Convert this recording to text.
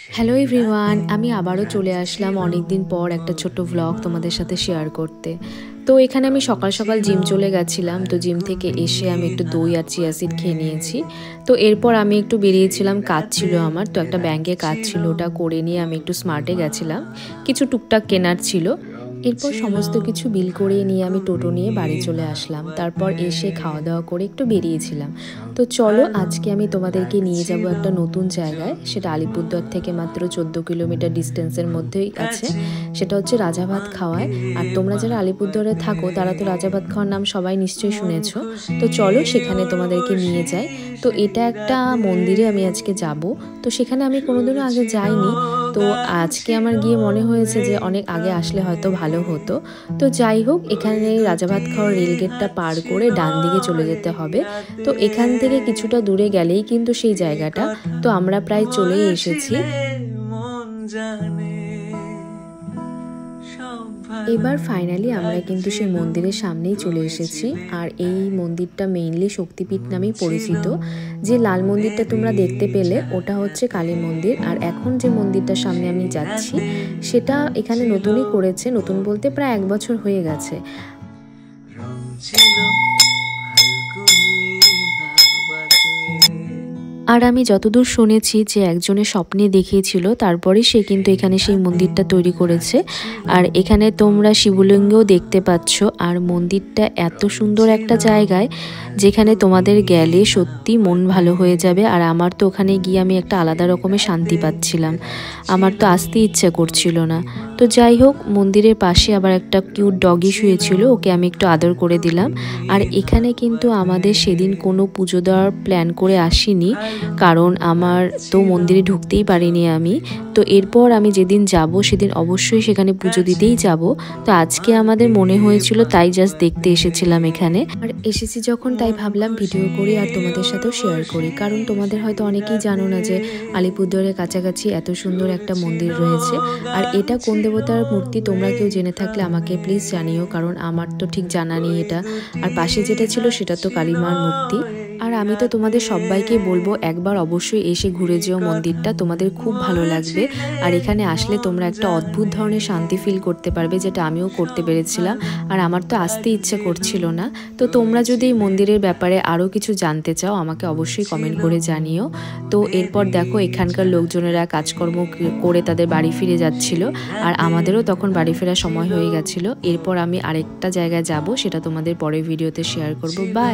Hello everyone, আমি আবারও চলে আসলাম অনেক দিন পর একটা ছোট্ট ভ্লগ তোমাদের সাথে শেয়ার করতে। তো এখানে আমি সকাল সকাল জিম চলে গেছিলাম। তো জিম থেকে এসে আমি একটু দই আর চিয়া সিড খেয়ে নিয়েছি। তো এরপর আমি একটু বেরিয়েছিলাম, কাজ ছিল আমার, তো একটা ব্যাংকে কাজ ছিল, ওটা করে নিয়ে আমি একটু স্মার্টে গেছিলাম, কিছু টুকটাক কেনার ছিল। এরপর সমস্ত কিছু বিল করিয়ে নিয়ে আমি টোটো নিয়ে বাড়ি চলে আসলাম। তারপর এসে খাওয়া দাওয়া করে একটু বেরিয়েছিলাম। তো চলো আজকে আমি তোমাদেরকে নিয়ে যাব একটা নতুন জায়গায়, সেটা আলিপুরদুয়ার থেকে মাত্র 14 কিলোমিটার ডিস্টেন্সের মধ্যেই আছে। সেটা হচ্ছে রাজা ভাত খাওয়ায়। আর তোমরা যারা আলিপুরদুয়ারে থাকো তারা তো রাজা ভাত খাওয়ার নাম সবাই নিশ্চয়ই শুনেছো। তো চলো সেখানে তোমাদেরকে নিয়ে যাই। তো এটা একটা মন্দিরে আমি আজকে যাব। তো সেখানে আমি কোনোদিনও আগে যাইনি। তো আজকে আমার গিয়ে মনে হয়েছে যে অনেক আগে আসলে হয়তো ভালো হতো। তো যাই হোক, এখানে রাজাভাত খাওয়ার রেলগেটটা পার করে ডান দিকে চলে যেতে হবে। তো এখান থেকে কিছুটা দূরে গেলেই কিন্তু সেই জায়গাটা। তো আমরা প্রায় চলেই এসেছি। এবার ফাইনালি আমরা কিন্তু সেই মন্দিরের সামনেই চলে এসেছি। আর এই মন্দিরটা মেইনলি শক্তিপীঠ নামেই পরিচিত। যে লাল মন্দিরটা তোমরা দেখতে পেলে ওটা হচ্ছে কালী মন্দির। আর এখন যে মন্দিরটার সামনে আমি যাচ্ছি সেটা এখানে নতুনই করেছে, নতুন বলতে প্রায় 1 বছর হয়ে গেছে। আর আমি যতদূর শুনেছি যে একজনের স্বপ্নে দেখিয়েছিল, তারপরে সে কিন্তু এখানে সেই মন্দিরটা তৈরি করেছে। আর এখানে তোমরা শিবলিঙ্গও দেখতে পাচ্ছ। আর মন্দিরটা এত সুন্দর একটা জায়গায় যেখানে তোমাদের গেলে সত্যি মন ভালো হয়ে যাবে। আর আমার তো ওখানে গিয়ে আমি একটা আলাদা রকমের শান্তি পাচ্ছিলাম, আমার তো আসতে ইচ্ছা করছিল না। তো যাই হোক, মন্দিরের পাশে আবার একটা কিউট ডগি শুয়েছিল, ওকে আমি একটু আদর করে দিলাম। আর এখানে কিন্তু আমাদের সেদিন কোনো পুজো দেওয়ার প্ল্যান করে আসিনি, কারণ আমার তো মন্দিরে ঢুকতেই পারিনি আমি। তো এরপর আমি যেদিন যাব সেদিন অবশ্যই সেখানে পুজো দিতেই যাব। তো আজকে আমাদের মনে হয়েছিল তাই জাস্ট দেখতে এসেছিলাম এখানে। আর এসেছি যখন তাই ভাবলাম ভিডিও করি আর তোমাদের সাথেও শেয়ার করি, কারণ তোমাদের হয়তো অনেকেই জানো না যে আলিপুরদুয়ারের কাছাকাছি এত সুন্দর একটা মন্দির রয়েছে। আর এটা কোন দেবতার মূর্তি তোমরা কেউ জেনে থাকলে আমাকে প্লিজ জানিও, কারণ আমার তো ঠিক জানা নেই এটা। আর পাশে যেটা ছিল সেটা তো কালীমার মূর্তি। আর আমি তো তোমাদের সবাইকে বলবো একবার অবশ্যই এসে ঘুরে যেও মন্দিরটা, তোমাদের খুব ভালো লাগবে। আর এখানে আসলে তোমরা একটা অদ্ভুত ধরনের শান্তি ফিল করতে পারবে, যেটা আমিও করতে পেরেছিলাম। আর আমার তো আসতে ইচ্ছে করছিল না। তো তোমরা যদি এই মন্দিরের ব্যাপারে আরও কিছু জানতে চাও আমাকে অবশ্যই কমেন্ট করে জানিও। তো এরপর দেখো এখানকার লোকজনেরা কাজকর্ম করে তাদের বাড়ি ফিরে যাচ্ছিল। আর আমাদেরও তখন বাড়ি ফেরার সময় হয়ে গেছিলো। এরপর আমি আরেকটা জায়গায় যাব, সেটা তোমাদের পরের ভিডিওতে শেয়ার করব। বাই।